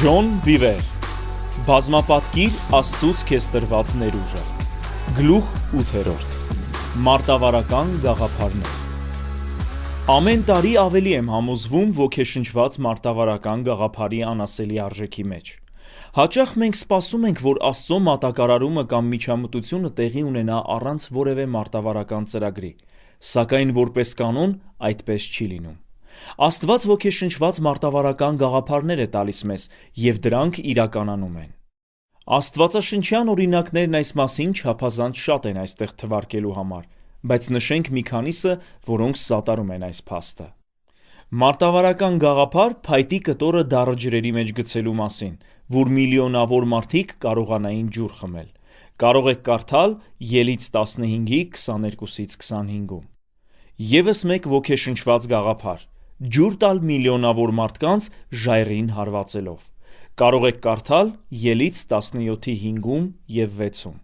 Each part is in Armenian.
Ջոն Բիվեր, բազմապատկիր Աստծուց քեզ տրված ներուժը, գլուխ 8-րդ, մարտավարական գաղափարներ։ Ամեն տարի ավելի եմ համոզվում ոգեշնչված մարտավարական գաղափարի անասելի արժեքի մեջ։ Հաճախ մենք սպասում ենք, որ Աստծո մատակարարումը կամ միջամտությունը տեղի ունենա առանց որևէ մարտավարական ծրագրի, սակայն որպես կանոն այդպես չի լինում։ Աստված ոգեշնչված մարտավարական գաղափարներ է տալիս մեզ, և դրանք իրականանում են։ Աստվածաշնչյան օրինակներն այս մասին չափազանց շատ են այստեղ թվարկելու համար, բայց նշենք մի քանիսը, որոնք սատարում են այս փաստը։ Մարտավարական գաղափար փայտի կտորը դառը ջրերի մեջ գցելու մասին, որ միլիոնավոր մարդիկ կարողանային ջուր խմել։ Կարող եք կարդալ Ելից 15-ի 22-ից 25-ում։ Եվս մեկ ոգեշնչված գաղափար՝ ջուր տալ միլիոնավոր մարդկանց ժայռին հարվածելով։ Կարող եք կարդալ Ելից 17-ի 5-ում և 6-ում։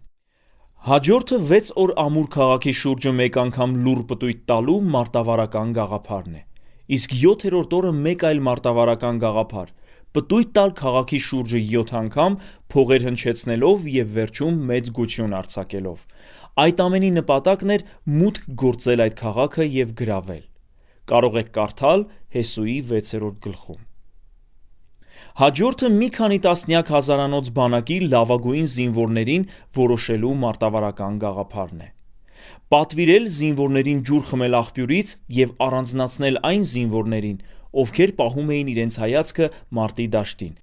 Հաջորդը 6 օր ամուր քաղաքի շուրջը մեկ անգամ լուռ պտույտ տալու մարտավարական գաղափարն է։ Իսկ 7-րդ օրը մեկ այլ մարտավարական գաղափար՝ պտույտ տալ քաղաքի շուրջը 7 անգամ փողեր հնչեցնելով և վերջում մեծ գություն արձակելով։ Այդ ամենի նպատակն էր մուտք գործել այդ քաղաքը և գրավել։ Կարող եք կարդալ Հեսուի 6-րդ գլխում։ Հաջորդը մի քանի տասնյակ հազարանոց բանակի լավագույն զինվորներին որոշելու մարտավարական գաղափարն է։ Պատվիրել զինվորներին ջուր խմել աղբյուրից և առանձնացնել այն զինվորներին, ովքեր պահում էին իրենց հայացքը մարտի դաշտին,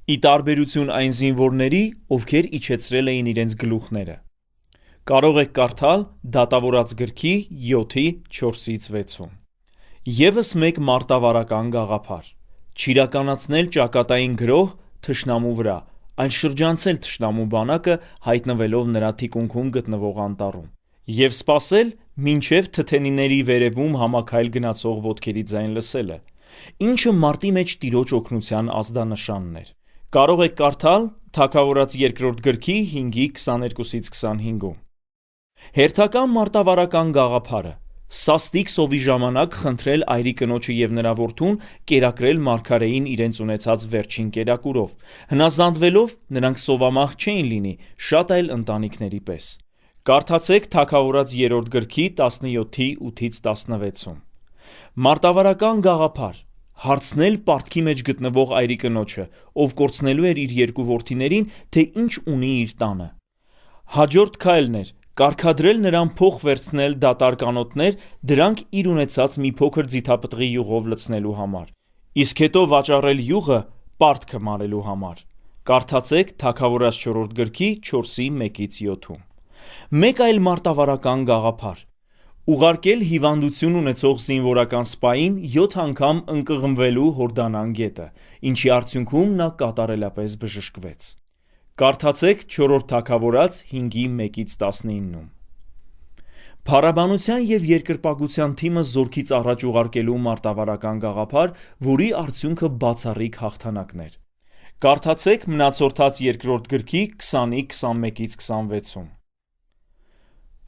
ի տարբերություն այն զինվորների, ովքեր իջեցրել էին իրենց գլուխները։ Կարող եք կարդալ Դատավորաց գրքի 7-ի 4-ից 6-ում։ Եվս մեկ մարտավարական գաղափար՝ չիրականացնել ճակատային գրոհ թշնամու վրա, այլ շրջանցել թշնամու բանակը հայտնվելով նրա թիկունքում գտնվող անտառում և սպասել, մինչև թթենիների վերևում համաքայլ գնացող ոտքերի ձայն լսելը, ինչը մարտի մեջ Տիրոջ օգնության ազդանշանն էր։ Կարող եք կարդալ Թագավորաց 2-րդ գրքի 5-ի 22-ից 25-ում։ Հերթական մարտավարական գաղափարը՝ սաստիկ սովի ժամանակ խնդրել այրի կնոջը և նրա որդուն կերակրել մարգարեին իրենց ունեցած վերջին կերակուրով, հնազանդվելով նրանք սովամահ չէին լինի, շատ այլ ընտանիքների պես։ Կարդացեք Թագավորաց 3-րդ գրքի 17-ի 8-ից 16-ում։ Մարտավարական գաղափար՝ հարցնել պարտքի մեջ գտնվող այրի կնոջը, ով կորցնելու էր իր երկու որդիներին, թե ինչ ունի իր տանը։ Հաջորդ քայլն էր կարգադրել նրան փող վերցնել դատարկ անոթներ, դրանք իր ունեցած մի փոքր ձիթապտղի յուղով լցնելու համար, իսկ հետո վաճառել յուղը պարտքը մարելու համար։ Կարդացեք Թագավորաց 4-րդ գրքի 4-ի 1-ից 7-ում։ Մեկ այլ մարտավարական գաղափար՝ ուղարկել հիվանդություն ունեցող զինվորական սպային 7 անգամ ընկղմվելու Հորդանան գետը, ինչի արդյունքում նա կատարելապես բժշկվեց։ Կարդացեք 4-րդ Թագավորաց 5-ի 1-ից 19-ում։ Փառաբանության և երկրպագության թիմը զորքից առաջ ուղարկելու մարտավարական գաղափար, որի արդյունքը բացառիկ հաղթանակն էր։ Կարդացեք Մնացորդաց 2-րդ գրքի 20-ի 21-ից 26-ում։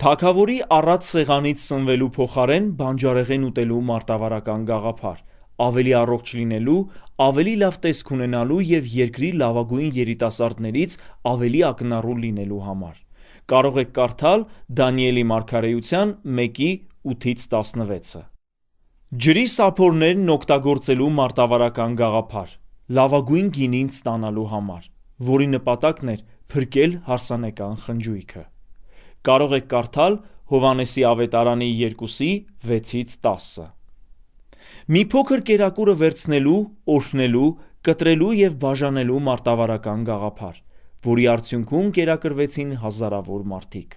Թագավորի առատ սեղանից սնվելու փոխարեն բանջարեղեն ուտելու մարտավարական գաղափար՝ ավելի առողջ լինելու, ավելի լավ տեսք ունենալու և երկրի լավագույն երիտասարդներից ավելի ակնառու լինելու համար։ Կարող եք կարդալ Դանիելի մարգարեության 1-ի 8-ից 16-ը։ Ջրի սափորներն օգտագործելու մարտավարական գաղափար՝ լավագույն գինին ստանալու համար, որի նպատակն էր փրկել հարսանեկան խնջույքը։ Կարող եք կարդալ Հովհաննեսի ավետարանի 2-ի 6-ից 10-ը։ Մի փոքր կերակուրը վերցնելու, օրհնելու, կտրելու և բաժանելու մարտավարական գաղափար, որի արդյունքում կերակրվեցին հազարավոր մարդիկ։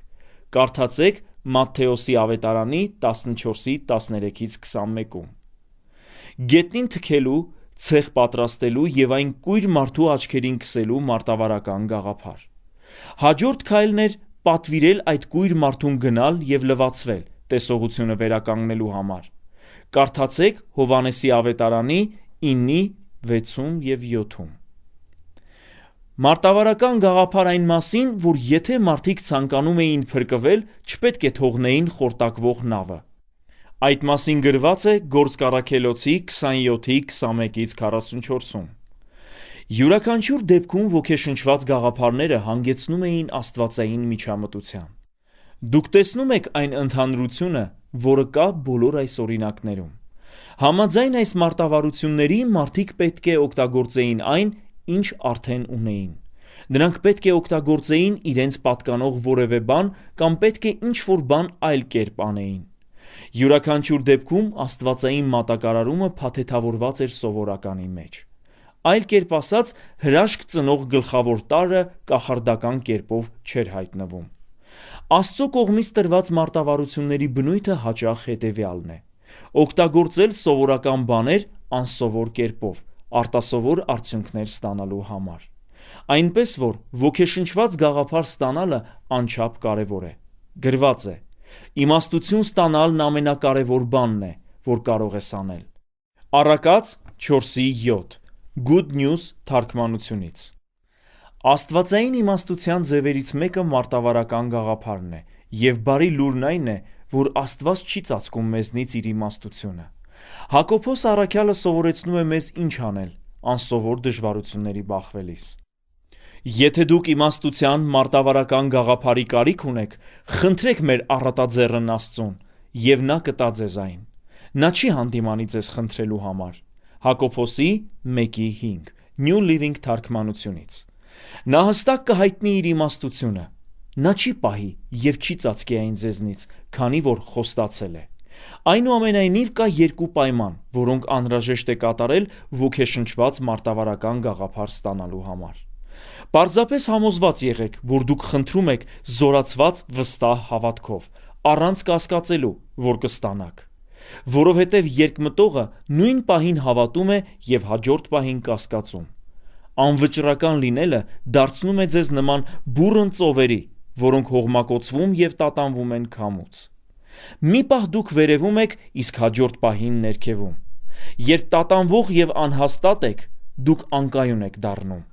Կարդացեք Մատթեոսի ավետարանի 14-ի 13-ից 21-ում։ Գետնին թքելու, ցեխ պատրաստելու և այն կույր մարդու աչքերին քսելու մարտավարական գաղափար։ Հաջորդ քայլն էր պատվիրել այդ կույր մարդուն գնալ և լվացվել տեսողությունը վերականգնելու համար։ Կարդացեք Հովհաննեսի ավետարանի 9-ի 6-ում և 7-ում։ Մարտավարական գաղափար այն մասին, որ եթե մարդիկ ցանկանում էին փրկվել, չպետք է թողնեին խորտակվող նավը։ Այդ մասին գրված է Գործք Առաքելոցի 27-ի 21-ից 44-ում։ Յուրաքանչյուր դեպքում ոգեշնչված գաղափարները հանգեցնում էին աստվածային միջամտության։ Դուք տեսնում եք այն ընդհանրությունը, որը կա բոլոր այս օրինակներում։ Համաձայն այս մարտավարությունների մարդիկ պետք է օգտագործեին այն, ինչ արդեն ունեին։ Նրանք պետք է օգտագործեին իրենց պատկանող որևէ բան կամ պետք է ինչ-որ բան այլ կերպ անեին։ Յուրաքանչյուր դեպքում աստվածային մատակարարումը փաթեթավորված էր սովորականի մեջ։ Այլ կերպ ասած, հրաշք ծնող գլխավոր տարրը կախարդական կերպով չէր հայտնվում։ Աստծո կողմից տրված մարտավարությունների բնույթը հաճախ հետևյալն է. օգտագործել սովորական բաներ անսովոր կերպով, արտասովոր արդյունքներ ստանալու համար։ Այնպես որ ոգեշնչված գաղափար ստանալը անչափ կարևոր է։ Գրված է. իմաստություն ստանալն ամենակարևոր բանն է, որ կարող ես անել։ Առակաց 4:7 Good News թարգմանությունից։ Աստվածային իմաստության ձևերից մեկը մարտավարական գաղափարն է, եւ բարի լուրն այն է, որ Աստված չի ծածկում մեզնից իր իմաստությունը։ Հակոբոս առաքյալը սովորեցնում է մեզ ինչ անել անսովոր դժվարությունների բախվելիս։ Եթե դուք իմաստության մարտավարական գաղափարի կարիք ունեք, խնդրեք մեր առատաձեռն Աստծուն, եւ նա կտա ձեզ այն։ Նա չի հանդիմանի ձեզ խնդրելու համար։ Հակոբոսի 1:5 New Living թարգմանությունից։ Նա հստակ կհայտնի իր իմաստությունը։ Նա չի պահի եւ չի ծածկի այն ձեզնից, քանի որ խոստացել է։ Այնուամենայնիվ կա երկու պայման, որոնք անհրաժեշտ է կատարել ոգեշնչված մարտավարական գաղափար ստանալու համար։ Պարզապես համոզված եղեք, որ դուք խնդրում եք զորացված վստահ հավատքով, առանց կասկածելու, որ կստանաք։ Որովհետև երկմտողը նույն պահին հավատում է եւ հաջորդ պահին կասկածում։ Անվճռական լինելը դարձնում է ձեզ նման բուռն ծովերի, որոնք հողմակոծվում եւ տատանվում են քամուց։ Մի պահ դուք վերևում եք, իսկ հաջորդ պահին ներքևում։ Երբ տատանվող եւ անհաստատ եք, դուք անկայուն եք դառնում։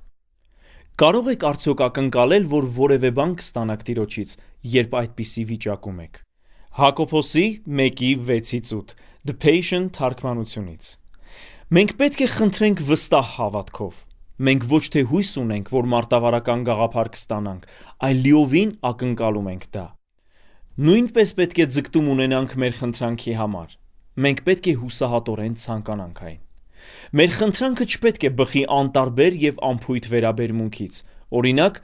Կարող եք արդյոք ակնկալել, որ որևէ բան կստանաք Տիրոջից, երբ այդպիսի վիճակում եք։ Հակոբոսի 1:6 The Passion թարգմանությունից։ Մենք պետք է խնդրենք վստահ հավատքով։ Մենք ոչ թե հույս ունենք, որ մարտավարական գաղափար կստանանք, այլ լիովին ակնկալում ենք դա։ Նույնպես պետք է ձգտում ունենանք մեր խնդրանքի համար։ Մենք պետք է հուսահատորեն ցանկանանք այն։ Մեր խնդրանքը չպետք է բխի անտարբեր եւ անփույթ վերաբերմունքից։ Օրինակ,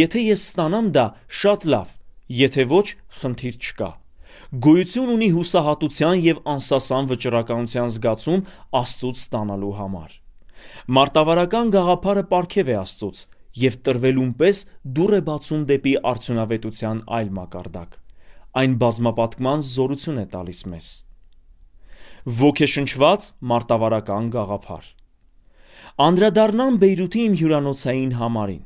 եթե ես ստանամ դա, շատ լավ, եթե ոչ, խնդիր չկա։ Գոյություն ունի հուսահատության եւ անսասան վճռականության զգացում Աստծուց ստանալու համար։ Մարտավարական գաղափարը պարգև է Աստծուց եւ տրվելուն պես դուռ է բացում դեպի արդյունավետության այլ մակարդակ։ Այն բազմապատկման զորություն է տալիս մեզ։ Ոգեշնչված մարտավարական գաղափար։ Անդրադառնամ Բեյրութի իմ հյուրանոցային համարին։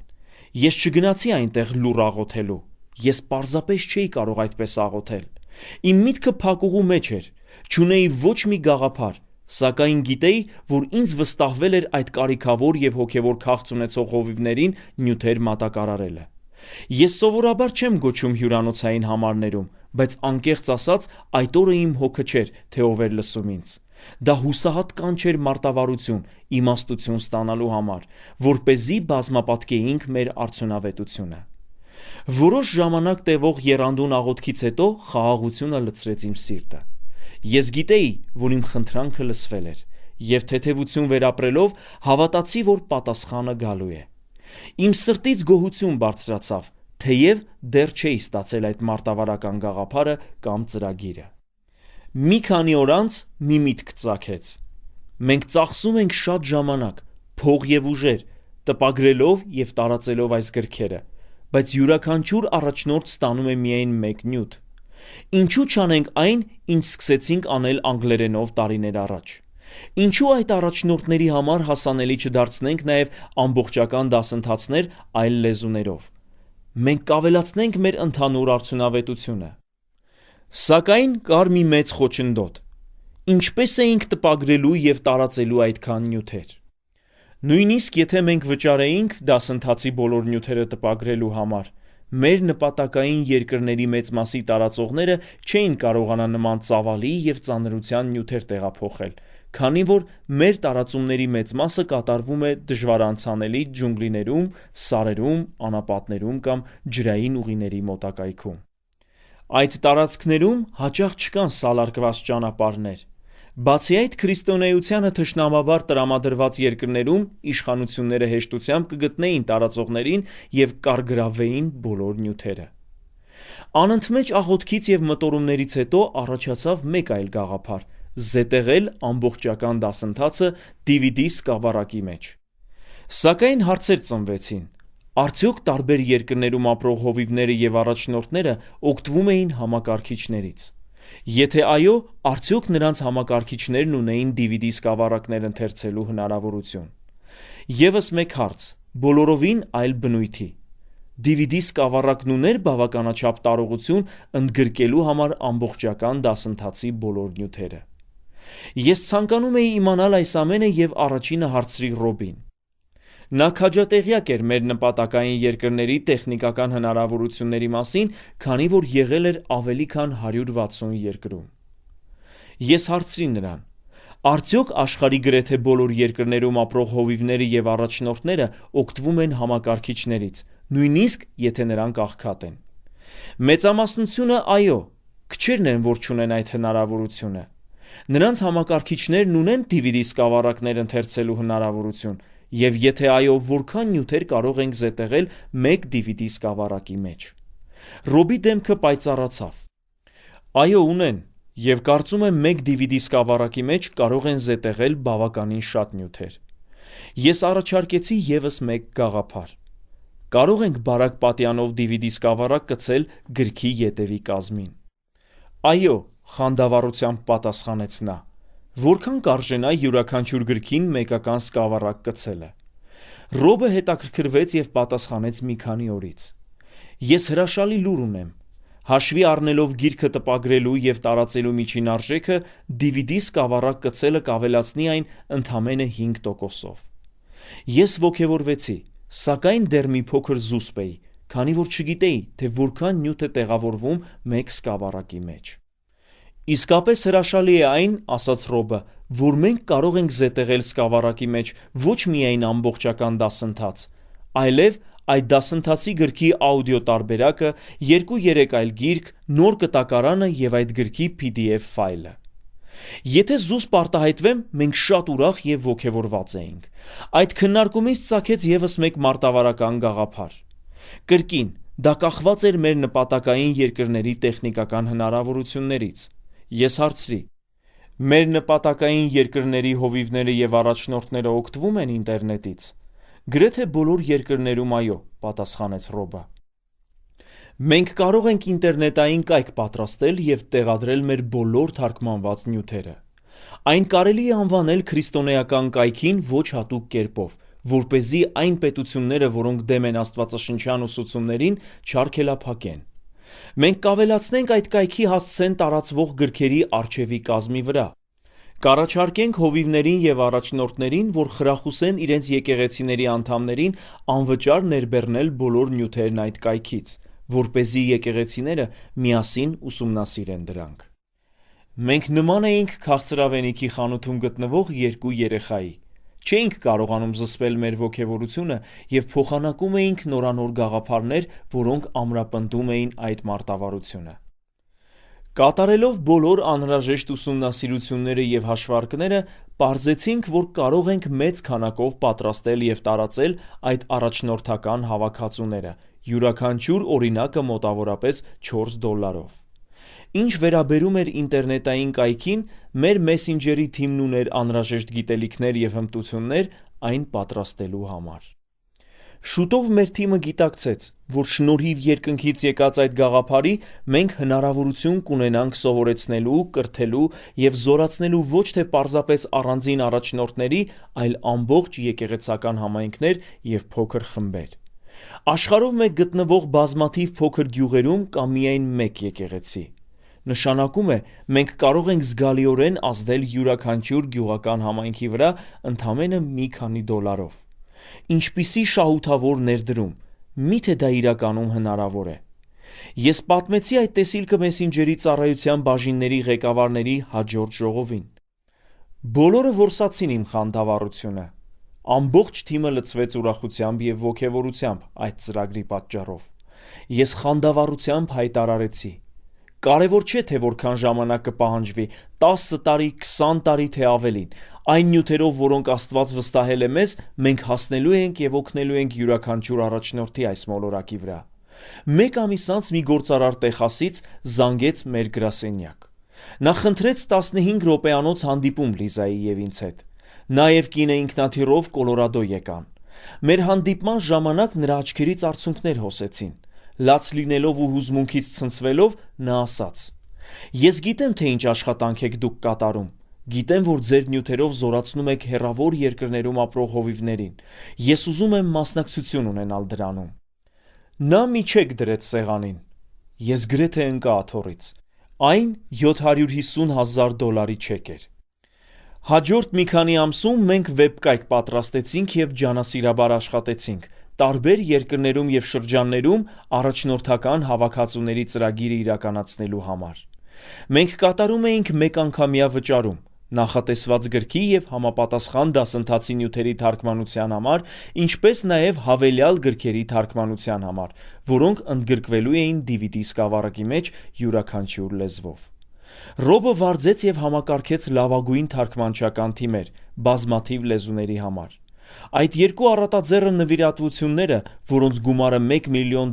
Ես չգնացի այնտեղ լուռ աղոթելու։ Ես պարզապես չէի կարող այդպես աղոթել։ Իմ միտքը փակուղու մեջ էր, չունեի ոչ մի գաղափար, սակայն գիտեի, որ ինձ վստահվել էր այդ կարիքավոր եւ հոգեվոր քաղց ունեցող հովիվներին նյութեր մատակարարելը։ Ես սովորաբար չեմ գոչում հյուրանոցային համարներում, բայց անկեղծ ասած, այդ օրը իմ հոգը չէր, թե ով էր լսում ինձ։ Դա հուսահատ կանչեր մարտավարություն, իմաստություն ստանալու համար, որպեսզի բազմապատկեինք մեր արդյունավետությունը։ Որոշ ժամանակ տևող եռանդուն աղոթքից հետո խաղաղությունը լցրեց իմ սիրտը։ Ես գիտեի, որ իմ խնդրանքը լսվել էր, եւ թեթևություն վերապրելով հավատացի, որ պատասխանը գալու է։ Իմ սրտից գոհություն բարձրացավ, թեև դեռ չէի ստացել այդ մարտավարական գաղափարը կամ ծրագիրը։ Մի քանի օր անց մի միտք ծագեց։ Մենք ծախսում ենք շատ ժամանակ, փող եւ ուժեր, տպագրելով եւ տարածելով այս գրքերը, բայց յուրաքանչյուր առաջնորդ ստանում է միայն մեկ նյութ։ Ինչու չանենք այն, ինչ սկսեցինք անել անգլերենով տարիներ առաջ։ Ինչու այդ առաջնորդների համար հասանելի չդարձնենք նաև ամբողջական դասընթացներ այլ լեզուներով։ Մենք կավելացնենք մեր ընդհանուր արդյունավետությունը։ Սակայն կար մի մեծ խոչընդոտ։ Ինչպես էինք տպագրելու եւ տարածելու այդքան նյութեր։ Նույնիսկ եթե մենք վճարեինք դասընթացի բոլոր նյութերը տպագրելու համար, մեր նպատակային երկրների մեծ մասի տարածողները չէին կարողանա նման ծավալի եւ ծանրության նյութեր տեղափոխել, քանի որ մեր տարածումների մեծ մասը կատարվում է դժվարանցանելի ջունգլիներում, սարերում, անապատներում կամ ջրային ուղիների մոտակայքում։ Այդ տարածքներում հաճախ չկան սալարկված ճանապարհներ։ Բացի այդ, քրիստոնեությանը թշնամաբար տրամադրված երկրներում իշխանությունները հեշտությամբ կգտնեին տարածողներին և կարգրավվեին բոլոր նյութերը։ Անընդմեջ աղոթքից և մտորումներից հետո առաջացավ մեկ այլ գաղափար՝ զետեղել ամբողջական դասընթացը DVD սկավառակի մեջ։ Սակայն հարցեր ծնվեցին. արդյոք տարբեր երկրներում ապրող հովիվները և առաջնորդները օգտվում էին համակարգիչներից։ Եթե այո, արդյոք նրանց համակարգիչներն ունեին DVD սկավառակներ ընթերցելու հնարավորություն։ Եվս մեկ հարց՝ բոլորովին այլ բնույթի։ DVD սկավառակն ուներ բավականաչափ տարողություն ընդգրկելու համար ամբողջական դասընթացի բոլոր նյութերը։ Ես ցանկանում էի իմանալ այս ամենը և առաջինը հարցրի Ռոբին։ Նա քաջատեղյակ էր մեր նպատակային երկրների տեխնիկական հնարավորությունների մասին, քանի որ եղել էր ավելի քան 160 երկրում։ Ես հարցրի նրան. արդյոք աշխարհի գրեթե բոլոր երկրներում ապրող հովիվները և առաջնորդները օգտվում են համակարգիչներից, նույնիսկ եթե նրանք աղքատ են։ Մեծամասնությունը այո, քչերն են, որ չունեն այդ հնարավորությունը։ Նրանց համակարգիչներն ունեն DVD սկավառակներ ընթերցելու հնարավորություն, և եթե այո, որքան նյութեր կարող ենք զետեղել մեկ DVD սկավառակի մեջ։ Ռոբի դեմքը պայծառացավ։ Այո, ունեն, և կարծում եմ մեկ DVD սկավառակի մեջ կարող են զետեղել բավականին շատ նյութեր։ Ես առաջարկեցի ևս մեկ գաղափար։ Կարո՞ղ ենք բարակ պատյանով DVD սկավառակ կցել գրքի ետևի կազմին։ Այո, խանդավառությամբ պատասխանեց նա։ Որքան կարժենա յուրաքանչյուր գրքին մեկական սկավառակ կցելը։ Ռոբը հետաքրքրվեց և պատասխանեց մի քանի օրից։ Ես հրաշալի լուր ունեմ։ Հաշվի առնելով գիրքը տպագրելու և տարածելու միջին արժեքը, DVD սկավառակ կցելը կավելացնի այն ընդամենը 5%-ով։ Ես ոգևորվեցի, սակայն դեռ մի փոքր զուսպ էի, քանի որ չգիտեի, թե որքան նյութ է տեղավորվում մեկ սկավառակի մեջ։ Իսկապես հրաշալի է այն, ասաց Ռոբը, որ մենք կարող ենք զետեղել սկավառակի մեջ ոչ միայն ամբողջական դասընթաց, այլև այդ դասընթացի գրքի աուդիո տարբերակը, 2-3 այլ գիրք, նոր կտակարանը և այդ գրքի PDF ֆայլը։ Եթե զուսպ արտահայտվեմ, մենք շատ ուրախ և ոգևորված էինք։ Այդ քննարկումից ծագեց ևս մեկ մարտավարական գաղափար։ Կրկին, դա կախված էր մեր նպատակային երկրների տեխնիկական հնարավորություններից։ Ես հարցրի. մեր նպատակային երկրների հովիվները և առաջնորդները օգտվում են ինտերնետից։ Գրեթե բոլոր երկրներում այո, պատասխանեց Ռոբը։ Մենք կարող ենք ինտերնետային կայք պատրաստել և տեղադրել մեր բոլոր թարգմանված նյութերը։ Այն կարելի է անվանել քրիստոնեական կայքին ոչ հատուկ կերպով, որպեսզի այն պետությունները, որոնք դեմ են աստվածաշնչյան ուսուցումներին, չարգելափակեն։ Մենք կավելացնենք այդ կայքի հասցեն տարածվող գրքերի առջևի կազմի վրա։ Կառաջարկենք հովիվներին և առաջնորդներին, որ խրախուսեն իրենց եկեղեցիների անդամներին անվճար ներբեռնել բոլոր նյութերն այդ կայքից, որպեսզի եկեղեցիները միասին ուսումնասիրեն դրանք։ Մենք նման էինք քաղցրավենիքի խանութում գտնվող երկու երեխայի։ Չէինք կարողանում զսպել մեր ոգևորությունը և փոխանակում էինք նորանոր գաղափարներ, որոնք ամրապնդում էին այդ մարտավարությունը։ Կատարելով բոլոր անհրաժեշտ ուսումնասիրությունները և հաշվարկները, պարզեցինք, որ կարող ենք մեծ քանակով պատրաստել և տարածել այդ առաջնորդական հավաքածուները, յուրաքանչյուր օրինակը մոտավորապես $4։ Ինչ վերաբերում էր ինտերնետային կայքին, մեր մեսենջերի թիմն ուներ անհրաժեշտ գիտելիքներ և հմտություններ այն պատրաստելու համար։ Շուտով մեր թիմը գիտակցեց, որ շնորհիվ երկնքից եկած այդ գաղափարի մենք հնարավորություն կունենանք սովորեցնելու, կրթելու և զորացնելու ոչ թե պարզապես առանձին առաջնորդների, այլ ամբողջ եկեղեցական համայնքներ և փոքր խմբեր։ Աշխարհով մեկ գտնվող բազմաթիվ փոքր գյուղերում կա միայն մեկ եկեղեցի։ Նշանակում է, մենք կարող ենք զգալիորեն ազդել յուրաքանչյուր գյուղական համայնքի վրա ընդամենը մի քանի $-ով։ Ինչպիսի շահութավոր ներդրում, միթե դա իրականում հնարավոր է։ Ես պատմեցի այդ տեսիլքը մեսենջերի ծառայության բաժինների ղեկավարների հաջորդ ժողովին։ Բոլորը որսացին իմ խանդավառությունը։ Ամբողջ թիմը լցվեց ուրախությամբ և ոգևորությամբ այդ ծրագրի պատճառով։ Ես խանդավառությամբ հայտարարեցի. կարևոր չէ, թե որքան ժամանակ կպահանջվի, 10 տարի, 20 տարի, թե ավելին, այն նյութերով, որոնք Աստված վստահել է մեզ, մենք հասնելու ենք և օգնելու ենք յուրաքանչյուր առաջնորդի այս մոլորակի վրա։ Մեկ ամիս անց մի գործարար Տեխասից զանգեց մեր գրասենյակ։ Նա խնդրեց 15 րոպեանոց հանդիպում Լիզայի և ինձ հետ։ Նա և կինը ինքնաթիռով Կոլորադո եկան։ Մեր հանդիպման ժամանակ նրա աչքերից արցունքներ հոսեցին։ Լաց լինելով ու հուզմունքից ցնցվելով, նա ասաց. «Ես գիտեմ, թե ինչ աշխատանք եք դուք կատարում։ Գիտեմ, որ ձեր նյութերով զորացնում եք հեռավոր երկրներում ապրող հովիվներին։ Ես ուզում եմ մասնակցություն ունենալ դրանում»։ Նա մի չեք դրեց սեղանին։ Ես գրեթե ընկա աթոռից։ Այն $750,000 չեք էր։ Հաջորդ մի քանի ամսում մենք վեբկայք պատրաստեցինք և ջանասիրաբար աշխատեցինք տարբեր երկրներում և շրջաններում առաջնորդական հավաքածուների ծրագիրը իրականացնելու համար։ Մենք կատարում էինք մեկ անգամյա վճարում, նախատեսված գրքի և համապատասխան դասընթացի նյութերի թարգմանության համար, ինչպես նաև հավելյալ գրքերի թարգմանության համար, որոնք ընդգրկվելու էին DVD սկավառակի մեջ յուրաքանչյուր լեզվով։ Ռոբը վարձեց և համակարգեց լավագույն թարգմանչական թիմեր բազմաթիվ լեզուների համար։ Այդ երկու առատաձեռն նվիրատվությունները, որոնց գումարը $1 միլիոն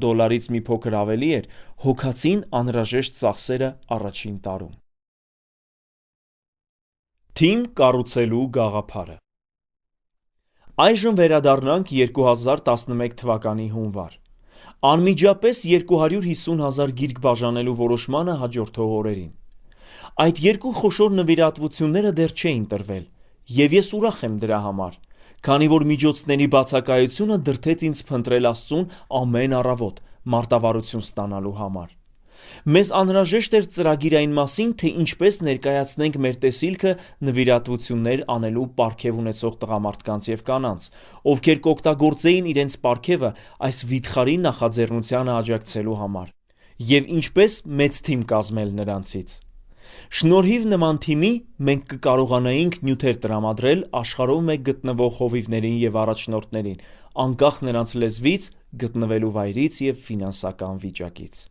մի փոքր ավելի էր, հոգացին անհրաժեշտ ծախսերը առաջին տարում։ Թիմ կառուցելու գաղափարը։ Այժմ վերադառնանք 2011 թվականի հունվար։ Անմիջապես 250,000 գիրք բաժանելու որոշմանը հաջորդող օրերին։ Այդ երկու խոշոր նվիրատվությունները դեռ չէին տրվել, և ես ուրախ եմ դրա համար, քանի որ միջոցների բացակայությունը դրդեց ինձ փնտրել Աստծուն ամեն առավոտ մարտավարություն ստանալու համար։ Մեզ անհրաժեշտ էր ծրագիր այն մասին, թե ինչպես ներկայացնենք մեր տեսիլքը նվիրատվություններ անելու պարգև ունեցող տղամարդկանց և կանանց, ովքեր կօգտագործեին իրենց պարգևը այս վիթխարի նախաձեռնությանը աջակցելու համար, և ինչպես մեծ թիմ կազմել նրանցից։ Շնորհիվ նման թիմի մենք կկարողանայինք նյութեր տրամադրել աշխարհով մեկ գտնվող հովիվներին և առաջնորդներին, անկախ նրանց լեզվից, գտնվելու վայրից և ֆինանսական վիճակից։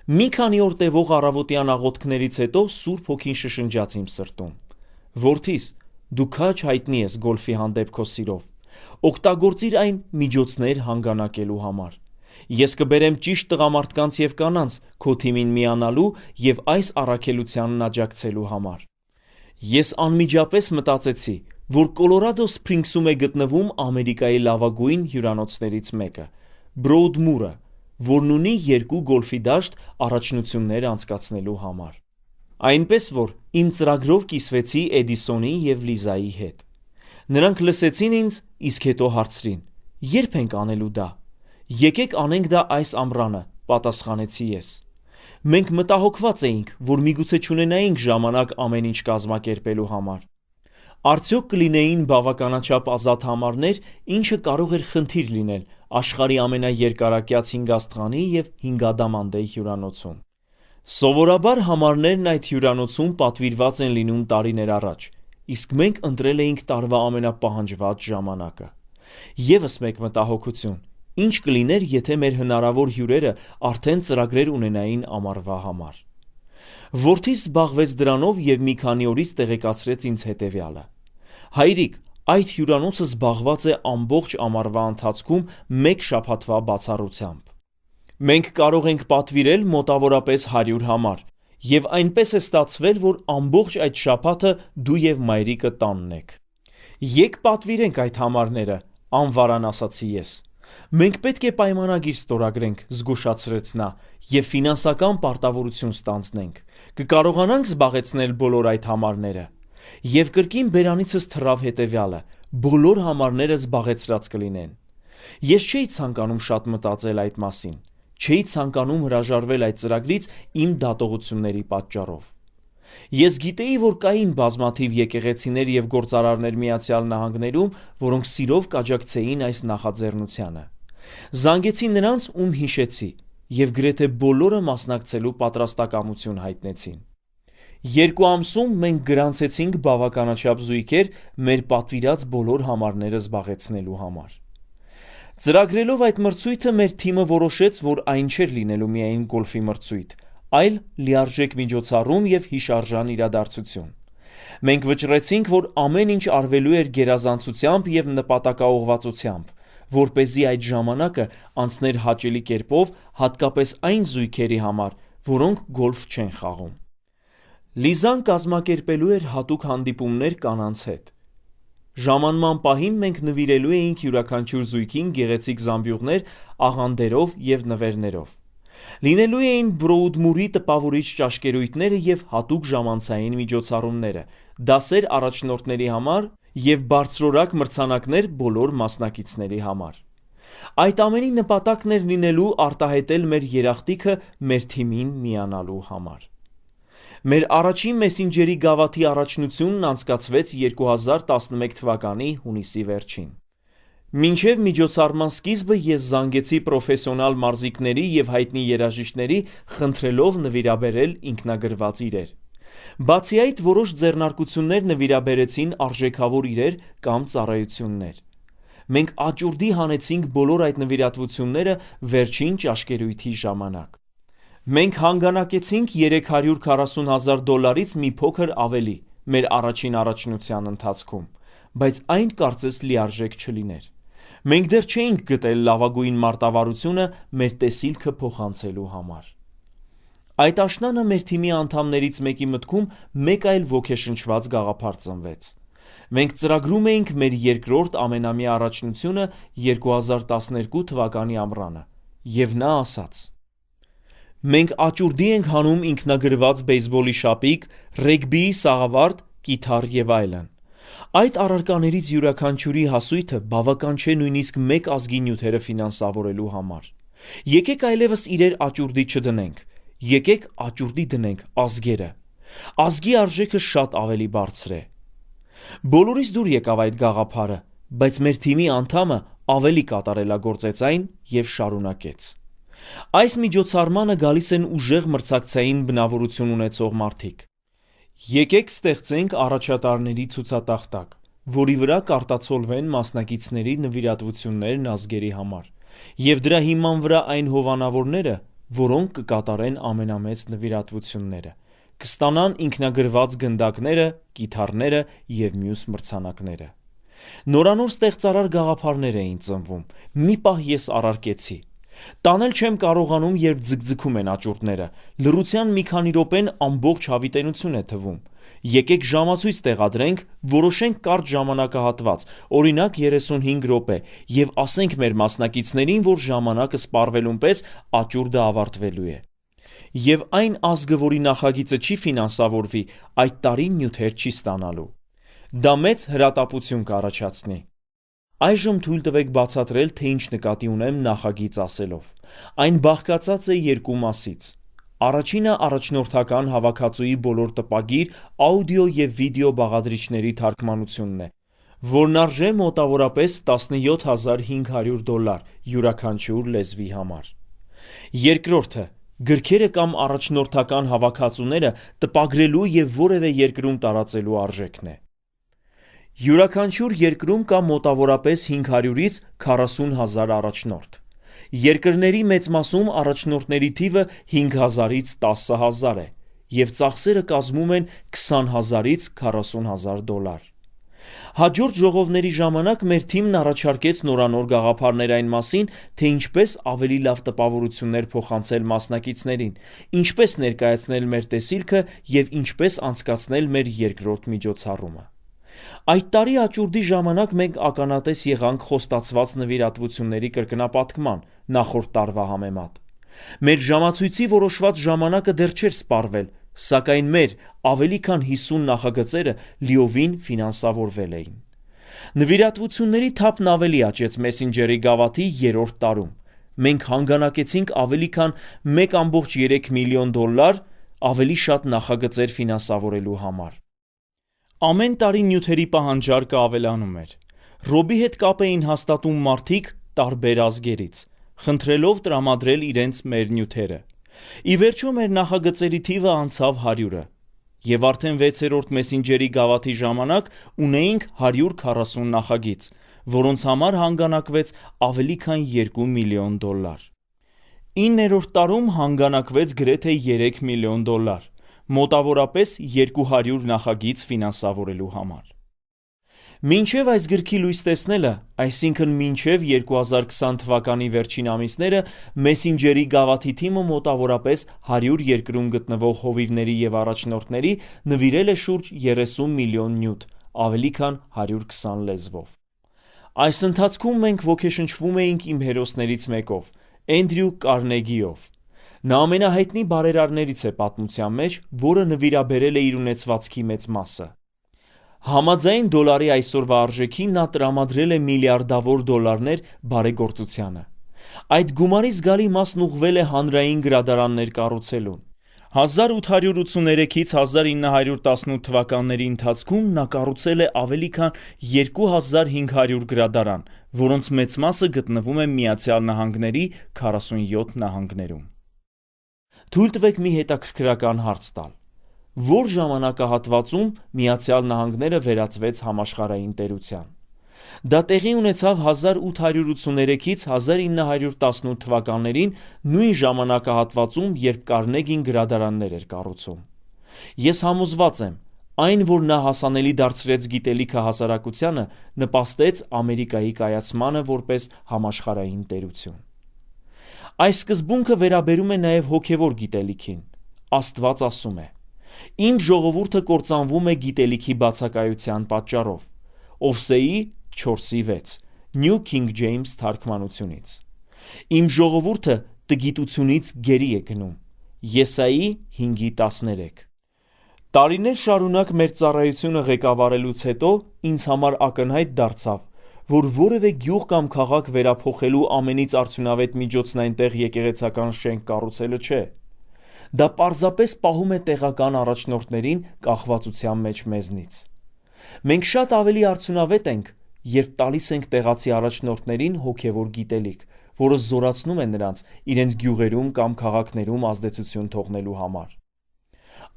Մի քանի օր տևող առավոտյան աղոթքներից հետո Սուրբ Հոգին շշնջաց իմ սրտում. «Որդիս, դու քաջ հայտնի ես գոլֆի հանդեպ քո սիրով։ Օգտագործիր այն միջոցներ հանգանակելու համար։ Ես կբերեմ ճիշտ տղամարդկանց և կանանց քո թիմին միանալու և այս առաքելությանն աջակցելու համար»։ Ես անմիջապես մտածեցի, որ Կոլորադո Սփրինգսում է գտնվում Ամերիկայի լավագույն հյուրանոցներից մեկը՝ Բրոուդմուրը, որն ունի 2 գոլֆի դաշտ առաջնություններ անցկացնելու համար։ Այնպես որ իմ ծրագրով կիսվեցի Էդիսոնի և Լիզայի հետ։ Նրանք լսեցին ինձ, իսկ հետո հարցրին. «Ե՞րբ ենք անելու դա»։ «Եկեք անենք դա այս ամռանը», պատասխանեցի ես։ Մենք մտահոգված էինք, որ միգուցե չունենայինք ժամանակ ամեն ինչ կազմակերպելու համար։ Արդյոք կլինեին բավականաչափ ազատ համարներ, ինչը կարող էր խնդիր լինել աշխարհի ամենաերկարակյաց 5 աստղանի և 5 ադամանդե հյուրանոցում։ Սովորաբար համարներն այդ հյուրանոցում պատվիրված են լինում տարիներ առաջ, իսկ մենք ընտրել էինք տարվա ամենապահանջված ժամանակը։ Եվս մեկ մտահոգություն. ինչ կլիներ, եթե մեր հնարավոր հյուրերը արդեն ծրագրեր ունենային ամառվա համար։ Որդիս զբաղվեց դրանով և մի քանի օրից տեղեկացրեց ինձ հետևյալը. «Հայրիկ, այդ հյուրանոցը զբաղված է ամբողջ ամառվա ընթացքում մեկ շաբաթվա բացառությամբ։ Մենք կարող ենք պատվիրել մոտավորապես 100 համար, և այնպես է ստացվել, որ ամբողջ այդ շաբաթը դու և մայրիկը տանն եք։ Եկ պատվիրենք այդ համարները», անվարան ասացի ես։ «Մենք պետք է պայմանագիր ստորագրենք», զգուշացրեց նա, «և ֆինանսական պարտավորություն ստանձնենք։ Կկարողանանք զբաղեցնել բոլոր այդ համարները»։ Եվ կրկին բերանիցս թռավ հետևյալը. «Բոլոր համարները զբաղեցրած կլինեն»։ Ես չէի ցանկանում շատ մտածել այդ մասին։ Չէի ցանկանում հրաժարվել այդ ծրագրից իմ դատողությունների պատճառով։ Ես գիտեի, որ կային բազմաթիվ եկեղեցիներ և գործարարներ ԱՄՆ-ում, որոնք սիրով կաջակցեին այս նախաձեռնությանը։ Զանգեցի նրանց, ում հիշեցի, և գրեթե բոլորը մասնակցելու պատրաստակամություն հայտնեցին։ 2 ամսում մենք գրանցեցինք բավականաչափ զույգեր մեր պատվիրած բոլոր համարները զբաղեցնելու համար։ Ծրագրելով այդ մրցույթը մեր թիմը որոշեց, որ այն չէր լինելու միայն գոլֆի մրցույթ, այլ լիարժեք միջոցառում և հիշարժան իրադարձություն։ Մենք վճռեցինք, որ ամեն ինչ արվելու էր գերազանցությամբ և նպատակաուղղվածությամբ, որպեսզի այդ ժամանակը անցներ հաճելի կերպով, հատկապես այն զույգերի համար, որոնք գոլֆ չեն խաղում։ Լիզան կազմակերպելու էր հատուկ հանդիպումներ կանանց հետ։ Ժամանման պահին մենք նվիրելու էինք յուրաքանչյուր զույգին գեղեցիկ զամբյուղներ աղանդերով և նվերներով։ Լինելու էին Բրոուդմուրի տպավորիչ ճաշկերույթները և հատուկ ժամանցային միջոցառումները, դասեր առաջնորդների համար և բարձրորակ մրցանակներ բոլոր մասնակիցների համար։ Այդ ամենի նպատակն էր լինելու արտահայտել մեր երախտիքը մեր թիմին միանալու համար։ Մեր առաջին մեսենջերի գավաթի առաջնությունն անցկացվեց 2011 թվականի հունիսի վերջին։ Մինչև միջոցառման սկիզբը ես զանգեցի պրոֆեսիոնալ մարզիկների և հայտնի երաժիշտների, խնդրելով նվիրաբերել ինքնագրված իրեր։ Բացի այդ, որոշ ձեռնարկություններ նվիրաբերեցին արժեքավոր իրեր կամ ծառայություններ։ Մենք աճուրդի հանեցինք բոլոր այդ նվիրատվությունները վերջին ճաշկերույթի ժամանակ։ Մենք հանգանակեցինք $340,000-ից մի փոքր ավելի մեր առաջին առաջնության ընթացքում, բայց այն կարծես լիարժեք չլիներ։ Մենք դեռ չէինք գտել լավագույն մարտավարությունը մեր տեսիլքը փոխանցելու համար։ Այդ աշնանը մեր թիմի անդամներից մեկի մտքում մեկ այլ ոգեշնչված գաղափար ծնվեց։ Մենք ծրագրում էինք մեր երկրորդ ամենամյա առաջնությունը 2012 թվականի ամռանը, և նա ասաց. «Մենք աճուրդի ենք հանում ինքնագրված բեյսբոլի շապիկ, ռեգբիի սաղավարտ, կիթառ և այլն։ Այդ առարկաներից յուրաքանչյուրի հասույթը բավական չէ նույնիսկ մեկ ազգի նյութերը ֆինանսավորելու համար։ Եկեք այլևս իրեր աճուրդի չդնենք, եկեք աճուրդի դնենք ազգերը։ Ազգի արժեքը շատ ավելի բարձր է»։ Բոլորից դուր եկավ այդ գաղափարը, բայց մեր թիմի անդամը ավելի կատարելագործեց այն և շարունակեց. «Այս միջոցառմանը գալիս են ուժեղ մրցակցային բնավորություն ունեցող մարդիկ։ Եկեք ստեղծենք առաջատարների ցուցատախտակ, որի վրա կարտացոլվեն մասնակիցների նվիրատվություններն ազգերի համար, և դրա հիման վրա այն հովանավորները, որոնք կկատարեն ամենամեծ նվիրատվությունները, կստանան ինքնագրված գնդակները, կիթառները և մյուս մրցանակները»։ Նորանոր ստեղծարար գաղափարներ էին ծնվում։ Մի պահ ես առարկեցի. «Տանել չեմ կարողանում, երբ ձգձգում են աճուրդները, լռության մի քանի րոպեն ամբողջ հավիտենություն է թվում։ Եկեք ժամացույց տեղադրենք, որոշենք կարճ ժամանակահատված, օրինակ 35 րոպե, և ասենք մեր մասնակիցներին, որ ժամանակը սպառվելուն պես աճուրդը ավարտվելու է։ Եվ այն ազգը, որի նախագիծը չի ֆինանսավորվի, այդ տարի նյութեր չի ստանալու։ Դա մեծ հրատապություն կառաջացնի»։ Այժմ թույլ տվեք բացատրել, թե ինչ նկատի ունեմ նախագիծ ասելով։ Այն բաղկացած է երկու մասից։ Առաջինը առաջնորդական հավաքածուի բոլոր տպագիր, աուդիո և վիդեո բաղադրիչների թարգմանությունն է, որն արժե մոտավորապես $17,500 յուրաքանչյուր լեզվի համար։ Երկրորդը գրքերը կամ առաջնորդական հավաքածուները տպագրելու և որևէ երկրում տարածելու արժեքն է։ Յուրաքանչյուր երկրում կա մոտավորապես 500-ից 40,000 առաջնորդ։ Երկրների մեծ մասում առաջնորդների թիվը 5,000-ից 10,000 է, և ծախսերը կազմում են $20,000-ից $40,000։ Հաջորդ ժողովների ժամանակ մեր թիմն առաջարկեց նորանոր գաղափարներ այն մասին, թե ինչպես ավելի լավ տպավորություններ փոխանցել մասնակիցներին, ինչպես ներկայացնել մեր տեսիլքը և ինչպես անցկացնել մեր երկրորդ միջոցառումը։ Այդ տարի աճուրդի ժամանակ մենք ականատես եղանք խոստացված նվիրատվությունների կրկնապատկման նախորդ տարվա համեմատ։ Մեր ժամացույցի որոշված ժամանակը դեռ չէր սպառվել, սակայն մեր ավելի քան 50 նախագծերը լիովին ֆինանսավորվել էին։ Նվիրատվությունների թափն ավելի աճեց մեսենջերի գավաթի երրորդ տարում։ Մենք հանգանակեցինք ավելի քան $1.3 միլիոն ավելի շատ նախագծեր ֆինանսավորելու համար։ Ամեն տարի նյութերի պահանջարկը ավելանում էր։ Ռոբի հետ կապ էին հաստատում մարդիկ տարբեր ազգերից, խնդրելով տրամադրել իրենց մեր նյութերը։ Ի վերջո մեր նախագծերի թիվը անցավ 100-ը։ եւ արդեն 6-րդ մեսենջերի գավաթի ժամանակ ունեինք 140 նախագիծ, որոնց համար հանգանակվեց ավելի քան $2 միլիոն։ 9-րդ տարում հանգանակվեց գրեթե $3 միլիոն, մոտավորապես 200 նախագիծ ֆինանսավորելու համար։ Մինչև այս գրքի լույս տեսնելը, այսինքն մինչև 2020 թվականի վերջին ամիսները, մեսենջերի գավաթի թիմը մոտավորապես 100 երկրում գտնվող հովիվների եւ առաջնորդների նվիրել է շուրջ 30 միլիոն նյութ, ավելի քան 120 լեզվով։ Այս ընթացքում մենք ոգեշնչվում էինք իմ հերոսներից մեկով, Էնդրյու Կարնեգիով։ Նա ամենահայտնի բարերարներից է պատմության մեջ, որը նվիրաբերել է իր ունեցվածքի մեծ մասը։ Համաձայն դոլարի այսօրվա արժեքի նա տրամադրել է միլիարդավոր դոլարներ բարեգործությանը։ Այդ գումարի զգալի մասն ուղղվել է հանրային գրադարաններ կառուցելուն։ 1883-ից 1918 թվականների ընթացքում նա կառուցել է ավելի քան 2500 գրադարան, որոնց մեծ մասը գտնվում է Միացյալ Նահանգների 47 նահանգներում։ Թույլ տվեք մի հետաքրքրական հարց տալ։ Որ ժամանակահատվածում Միացյալ Նահանգները վերածվեց համաշխարհային տերության։ Դա տեղի ունեցավ 1883-ից 1918 թվականներին, նույն ժամանակահատվածում, երբ Կարնեգին գրադարաններ էր կառուցում։ Ես համոզված եմ, այն, որ նա հասանելի դարձրեց գիտելիքը հասարակությանը, նպաստեց Ամերիկայի կայացմանը որպես համաշխարհային տերություն։ Այս սկզբունքը վերաբերում է նաև հոգևոր գիտելիքին։ Աստված ասում է. «Իմ ժողովուրդը կործանվում է գիտելիքի բացակայության պատճառով»։ Ովսեի 4:6 New King James թարգմանությունից։ Իմ ժողովուրդը տգիտությունից գերի է գնում։ Եսայի 5:13։ Տարիներ շարունակ մեր ծառայությունը ղեկավարելուց հետո ինձ համար ակնհայտ դարձավ, որ որևէ գյուղ կամ քաղաք վերափոխելու ամենից արդյունավետ միջոցն այնտեղ եկեղեցական շենք կառուցելը չէ։ Դա պարզապես պահում է տեղական առաջնորդներին կախվածության մեջ մեզնից։ Մենք շատ ավելի արդյունավետ ենք, երբ տալիս ենք տեղացի առաջնորդներին հոգևոր գիտելիք, որը զորացնում է նրանց իրենց գյուղերում կամ քաղաքներում ազդեցություն թողնելու համար։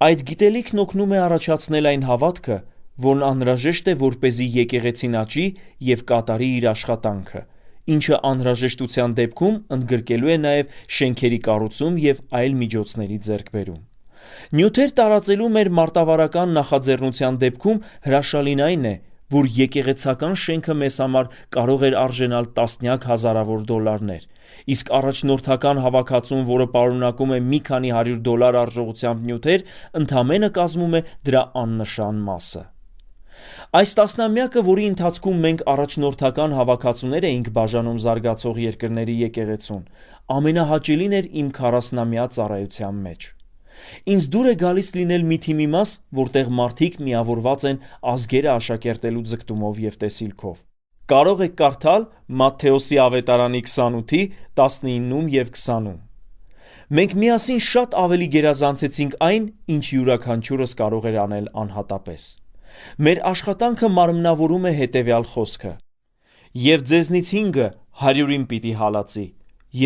Այդ գիտելիքն օգնում է առաջացնել այն հավատքը, որն անհրաժեշտ է, որպեսզի եկեղեցին աճի եւ կատարի իր աշխատանքը, ինչը անհրաժեշտության դեպքում ընդգրկելու է նաև շենքերի կառուցում եւ այլ միջոցների ձեռքբերում։ Նյութեր տարածելու մեր մարտավարական նախաձեռնության դեպքում հրաշալին այն է, որ եկեղեցական շենքը մեզ համար կարող էր արժենալ տասնյակ հազարավոր դոլարներ, իսկ առաջնորդական հավաքածուն, որը պարունակում է մի քանի $100 արժողությամբ նյութեր, ընդամենը կազմում է դրա աննշան մասը։ Այս տասնամյակը, որի ընթացքում մենք առաջնորդական հավաքածուներ էինք բաժանում զարգացող երկրների եկեղեցուն, ամենահաճելին էր իմ 40-ամյա ծառայության մեջ։ Ինձ դուր է գալիս լինել մի թիմի մաս, որտեղ մարդիկ միավորված են ազգերը աշակերտելու ձգտումով եւ տեսիլքով։ Կարող եք կարդալ Մատթեոսի ավետարանի 28-ի 19-ում եւ 20-ում։ Մենք միասին շատ ավելի գերազանցեցինք այն, ինչ յուրաքանչյուրս կարող էր անել անհատապես։ Մեր աշխատանքը մարմնավորում է հետևյալ խոսքը. «Եվ ձեզնից 5-ը 100-ին պիտի հալածի,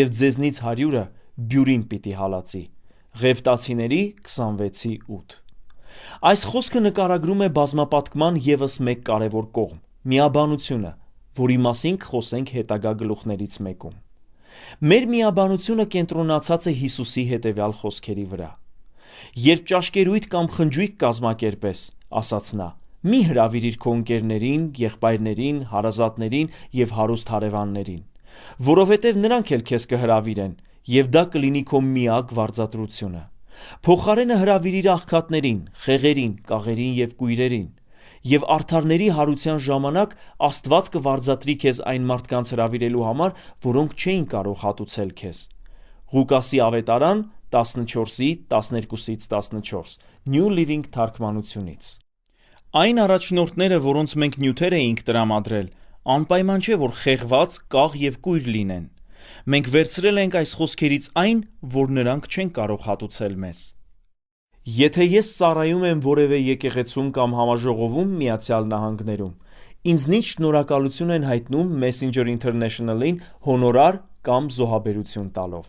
եւ ձեզնից 100-ը բյուրին պիտի հալածի»։ Ղևտացիների 26:8։ Այս խոսքը նկարագրում է բազմապատկման ևս մեկ կարևոր կողմ՝ միաբանությունը, որի մասին կխոսենք հետագա գլուխներից մեկում։ Մեր միաբանությունը կենտրոնացած է Հիսուսի հետևյալ խոսքերի վրա. «Երբ ճաշկերույթ կամ խնջույք կազմակերպես, ասաց նա, մի հրավիրիր քո ընկերներին, եղբայրներին, հարազատներին եւ հարուստ հարևաններին, որովհետեւ նրանք էլ քեզ կհրավիրեն, եւ դա կլինի քո միակ վարձատրությունը։ Փոխարենը հրավիրիր աղքատներին, խեղերին, կաղերին եւ կույրերին, եւ արդարների հարության ժամանակ Աստված կվարձատրի քեզ այն մարդկանց հրավիրելու համար, որոնք չէին կարող հատուցել քեզ»։ Ղուկասի ավետարան 14:12-14 New Living թարգմանությունից։ Այն առաջնորդները, որոնց մենք նյութեր էինք տրամադրել, անպայման չէ, որ խեղված, կաղ եւ կույր լինեն։ Մենք վերցրել ենք այս խոսքերից այն, որ նրանք չեն կարող հատուցել մեզ։ Եթե ես ծառայում եմ որևէ եկեղեցում կամ համաժողովում Միացյալ Նահանգներում, ինձնից շնորհակալություն են հայտնում Messenger International-ին հոնորար կամ զոհաբերություն տալով։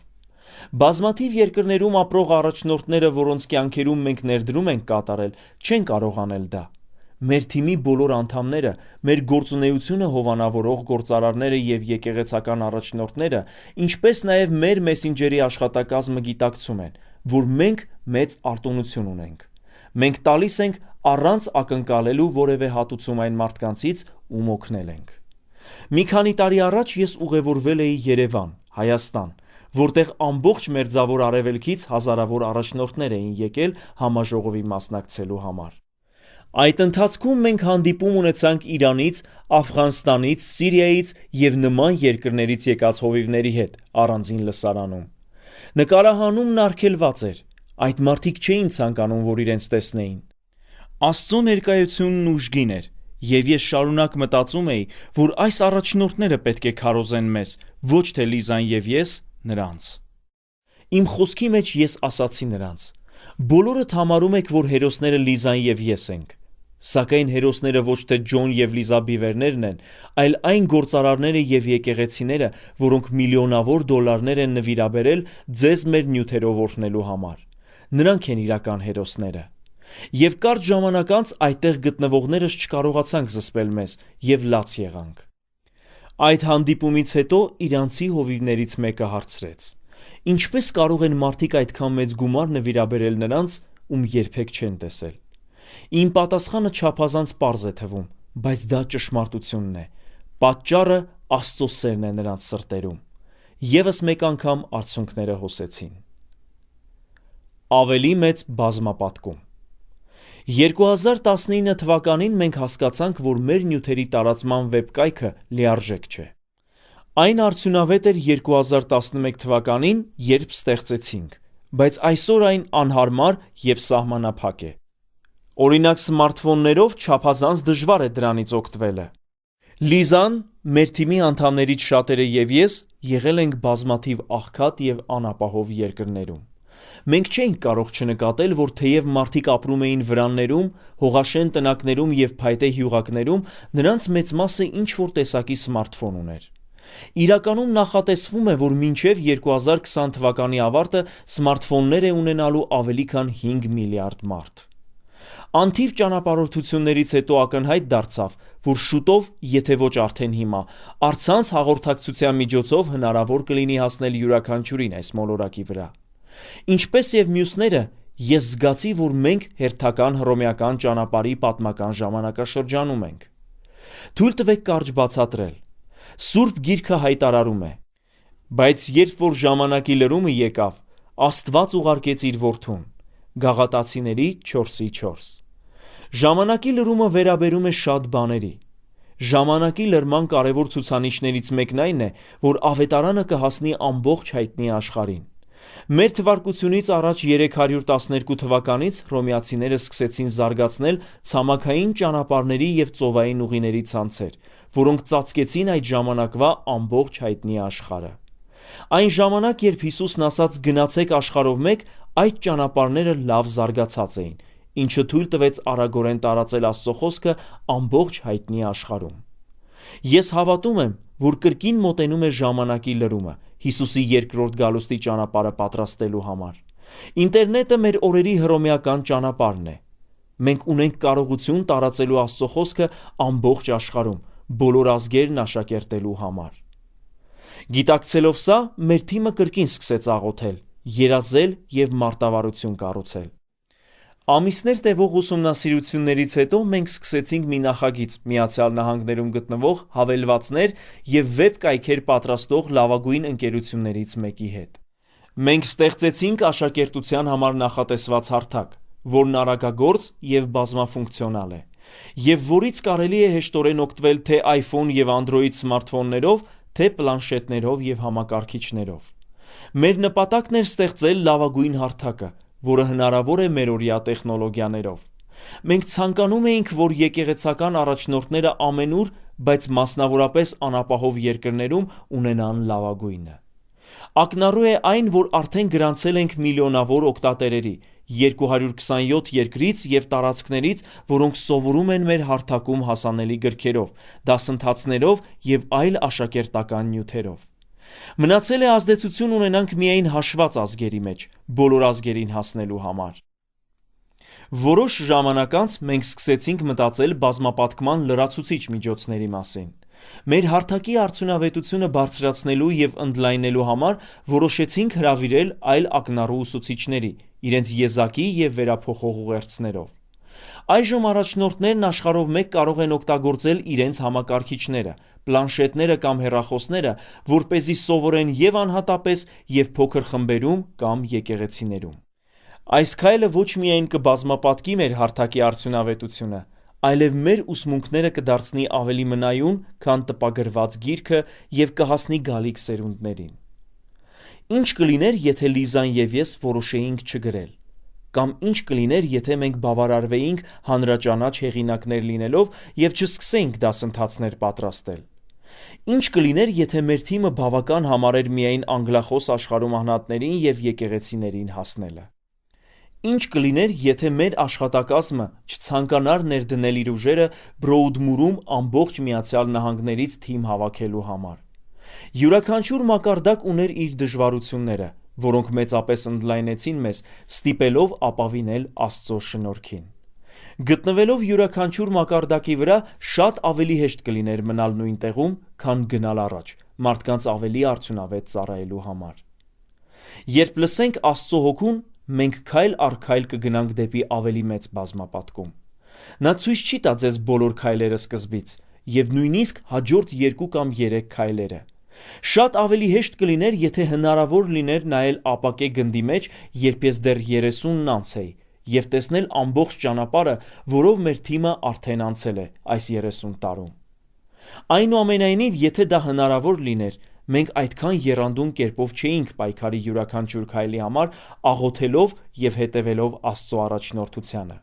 Բազմաթիվ երկրներում ապրող առաջնորդները, որոնց կյանքերում մենք ներդրում ենք կատարել, չեն կարող անել դա։ Մեր թիմի բոլոր անդամները, մեր գործունեությունը հովանավորող գործարարները և եկեղեցական առաջնորդները, ինչպես նաև մեր մեսենջերի աշխատակազմը գիտակցում են, որ մենք մեծ արտոնություն ունենք։ Մենք տալիս ենք առանց ակնկալելու որևէ հատուցում այն մարդկանցից, ում օգնել ենք։ Մի քանի տարի առաջ ես ուղևորվել էի Երևան, Հայաստան, որտեղ ամբողջ մերձավոր Արևելքից հազարավոր առաջնորդներ էին եկել համաժողովի մասնակցելու համար։ Այդ ընթացքում մենք հանդիպում ունեցանք Իրանից, Աֆղանստանից, Սիրիայից և նման երկրներից եկած հովիվների հետ առանձին լսարանում։ Նկարահանումն արգելված էր, այդ մարդիկ չէին ցանկանում, որ իրենց տեսնեին։ Աստծո ներկայությունն ուժգին էր, և ես շարունակ մտածում էի, որ այս առաջնորդները պետք է քարոզեն մեզ, ոչ թե Լիզան և ես նրանց։ Իմ խոսքի մեջ ես ասացի նրանց. բոլորդ համարում եք, որ հերոսները Լիզան և ես ենք, սակայն հերոսները ոչ թե Ջոն և Լիզա Բիվերներն են, այլ այն գործարարները և եկեղեցիները, որոնք միլիոնավոր դոլարներ են նվիրաբերել ձեզ մեր նյութերով օրհնելու համար։ Նրանք են իրական հերոսները։ Եվ կարճ ժամանակ անց այդտեղ գտնվողներս չկարողացանք զսպել մեզ և լաց եղանք։ Այդ հանդիպումից հետո իրանցի հովիվներից մեկը հարցրեց. ինչպես կարող են մարդիկ այդքան մեծ գումար նվիրաբերել նրանց, ում երբեք չեն տեսել։ Իմ պատասխանը չափազանց պարզ է թվում, բայց դա ճշմարտությունն է։ Պատճառը Աստծո սերն է նրանց սրտերում։ Եվս մեկ անգամ արցունքները հոսեցին։ Ավելի մեծ բազմապատկում։ 2019 թվականին մենք հասկացանք, որ մեր նյութերի տարածման վեբկայքը լիարժեք չէ։ Այն արդյունավետ էր 2011 թվականին, երբ ստեղծեցինք, բայց այսօր այն անհարմար և սահմանափակ է։ Օրինակ սմարթֆոններով չափազանց դժվար է դրանից օգտվելը։ Լիզան, մեր թիմի անդամներից շատերը և ես եղել ենք բազմաթիվ աղքատ և անապահով երկրներում։ Մենք չէինք կարող չնկատել, որ թեև մարդիկ ապրում էին վրաններում, հողաշեն տնակներում և փայտե հյուղակներում, նրանց մեծ մասը ինչ-որ տեսակի սմարթֆոն ուներ։ Իրականում նախատեսվում է, որ մինչև 2020 թվականի ավարտը սմարթֆոններ է ունենալու ավելի քան 5 միլիարդ մարդ։ Անթիվ ճանապարհորդություններից հետո ակնհայտ դարձավ, որ շուտով, եթե ոչ արդեն հիմա, առցանց հաղորդակցության միջոցով հնարավոր կլինի հասնել յուրաքանչյուրին այս մոլորակի վրա։ Ինչպես և մյուսները, ես զգացի, որ մենք հերթական հռոմեական ճանապարհի պատմական ժամանակաշրջանում ենք։ Թույլ տվեք կարճ բացատրել։ Սուրբ Գիրքը հայտարարում է. բայց երբ որ ժամանակի լրումը եկավ, Աստված ուղարկեց իր որդուն։ Գաղատացիների 4:4։ Ժամանակի լրումը վերաբերում է շատ բաների։ Ժամանակի լրման կարևոր ցուցանիշներից մեկն այն է, որ ավետարանը կհասնի ամբողջ հայտնի աշխարհին։ Մեր թվարկությունից առաջ 312 թվականից հռոմեացիները սկսեցին զարգացնել ցամաքային ճանապարհների և ծովային ուղիների ցանցեր, որոնք ծածկեցին այդ ժամանակվա ամբողջ հայտնի աշխարհը։ Այն ժամանակ, երբ Հիսուսն ասաց գնացեք աշխարհով մեկ, այդ ճանապարհները լավ զարգացած էին, ինչը թույլ տվեց արագորեն տարածել Աստծո խոսքը ամբողջ հայտնի աշխարհում։ Ես հավատում եմ, որ կրկին մոտենում է ժամանակի լրումը, Հիսուսի երկրորդ գալուստի ճանապարհը պատրաստելու համար։ Ինտերնետը մեր օրերի հռոմեական ճանապարհն է։ Մենք ունենք կարողություն տարածելու Աստծո խոսքը ամբողջ աշխարհում, բոլոր ազգերն աշակերտելու համար։ Գիտակցելով սա, մեր թիմը կրկին սկսեց աղոթել, երազել և մարտավարություն կառուցել։ Ամիսներ տևող ուսումնասիրություններից հետո մենք սկսեցինք մի նախագիծ ԱՄՆ-ում գտնվող հավելվածներ և վեբ կայքեր պատրաստող լավագույն ընկերություններից մեկի հետ։ Մենք ստեղծեցինք աշակերտության համար նախատեսված հարթակ, որն արագագործ և բազմաֆունկցիոնալ է, և որից կարելի է հեշտորեն օգտվել թե iPhone և Android սմարթֆոններով, թե պլանշետներով և համակարգիչներով։ Մեր նպատակն էր ստեղծել լավագույն հարթակը, որը հնարավոր է մերօրյա տեխնոլոգիաներով։ Մենք ցանկանում էինք, որ եկեղեցական առաջնորդները ամենուր, բայց մասնավորապես անապահով երկրներում ունենան լավագույնը։ Ակնառու է այն, որ արդեն գրանցել ենք միլիոնավոր օգտատերերի 227 երկրից և տարածքներից, որոնք սովորում են մեր հարթակում հասանելի գրքերով, դասընթացներով և այլ աշակերտական նյութերով։ Մնացել է ազդեցություն ունենանք միայն հաշված ազգերի մեջ, բոլոր ազգերին հասնելու համար։ Որոշ ժամանակ անց մենք սկսեցինք մտածել բազմապատկման լրացուցիչ միջոցների մասին։ Մեր հարթակի արդյունավետությունը բարձրացնելու եւ ընդլայնելու համար որոշեցինք հրավիրել այլ ակնառու ուսուցիչների, իրենց եզակի եւ վերափոխող ուղերձներով։ Այժմ առաջնորդներն աշխարհով մեկ կարող են օգտագործել իրենց համակարգիչները, պլանշետները կամ հեռախոսները, որպեսզի սովորեն եւ անհատապես եւ փոքր խմբերում կամ եկեղեցիներում։ Այս քայլը ոչ միայն կբազմապատկի մեր հարթակի արդյունավետությունը, այլև մեր ուսմունքները կդարձնի ավելի մնայուն, քան տպագրված գիրքը եւ կհասնի գալիք սերունդներին։ Ինչ կլիներ, եթե Լիզան եւ ես որոշեինք չգրել։ Կամ ինչ կլիներ, եթե մենք բավարարվեինք հանրաճանաչ հեղինակներ լինելով եւ չսկսեինք դասընթացներ պատրաստել։ Ինչ կլիներ, եթե մեր թիմը բավական համարեր միայն անգլախոս աշխարհում անհատներին եւ եկեղեցիներին հասնելը։ Ինչ կլիներ, եթե մեր աշխատակազմը չցանկանար ներդնել իր ուժերը Բրոուդմուրում ամբողջ Միացյալ Նահանգներից թիմ հավաքելու համար։ Յուրաքանչյուր մակարդակ ուներ իր դժվարությունները, որոնք մեծապես ընդլայնեցին մեզ, ստիպելով ապավինել Աստծո շնորհքին։ Գտնվելով յուրաքանչյուր մակարդակի վրա, շատ ավելի հեշտ կլիներ մնալ նույն տեղում, քան գնալ առաջ, մարդկանց ավելի արդյունավետ ծառայելու համար։ Երբ լսենք Աստծո հոգուն, մենք քայլ առ քայլ կգնանք դեպի ավելի մեծ բազմապատկում։ Նա ցույց չի տա ձեզ բոլոր քայլերը սկզբից եւ նույնիսկ հաջորդ 2 կամ 3 քայլերը։ Շատ ավելի հեշտ կլիներ, եթե հնարավոր լիներ նայել ապակե գնդի մեջ, երբ ես դեռ 30-ն անց էի, եւ տեսնել ամբողջ ճանապարհը, որով մեր թիմը արդեն անցել է այս 30 տարում։ Այնուամենայնիվ, եթե դա հնարավոր լիներ, մենք այդքան եռանդուն կերպով չէինք պայքարի յուրաքանչյուր քայլի համար, աղոթելով եւ հետևելով Աստծո առաջնորդությանը։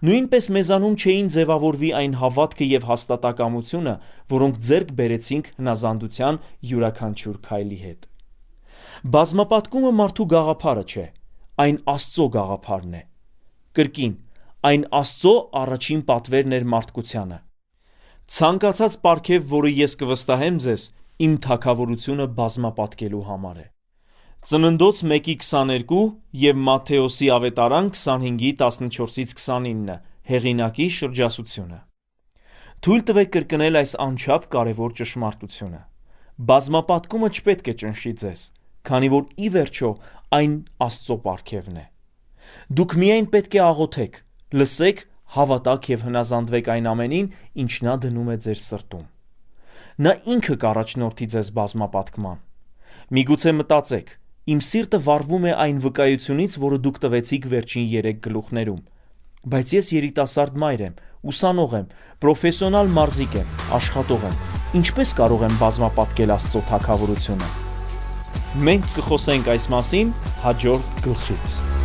Նույնպես մեզանում չէին ձևավորվի այն հավատքը եւ հաստատակամությունը, որոնք ձեռք բերեցինք հնազանդության յուրաքանչյուր քայլի հետ։ Բազմապատկումը մարդու գաղափարը չէ, այն Աստծո գաղափարն է։ Կրկին, այն Աստծո առաջին պատվերն էր մարդկությանը։ Ցանկացած պարգև, որը ես կվստահեմ ձեզ, իմ թագավորությունը բազմապատկելու համար է։ Ծննդոց 1:22 եւ Մատթեոսի ավետարան 25:14-29 հեղինակի շրջասությունը։ Թույլ տվեք կրկնել այս անչափ կարևոր ճշմարտությունը։ Բազմապատկումը չպետք է ճնշի ձեզ, քանի որ ի վերջո այն Աստծո պարգևն է։ Դուք միայն պետք է աղոթեք, լսեք, հավատաք եւ հնազանդվեք այն ամենին, ինչ նա դնում է ձեր սրտում։ Նա ինքը կառաջնորդի ձեզ բազմապատկման։ Միգուցե մտածեք, իմ սիրտը վառվում է այն վկայությունից, որը դուք տվեցիք վերջին 3 գլուխներում։ Բայց ես երիտասարդ մայր եմ, ուսանող եմ, պրոֆեսիոնալ մարզիկ եմ, աշխատող եմ։ Ինչպես կարող եմ բազմապատկել Աստծո թագավորությունը։ Մենք կխոսենք այս մասին հաջորդ գլխից։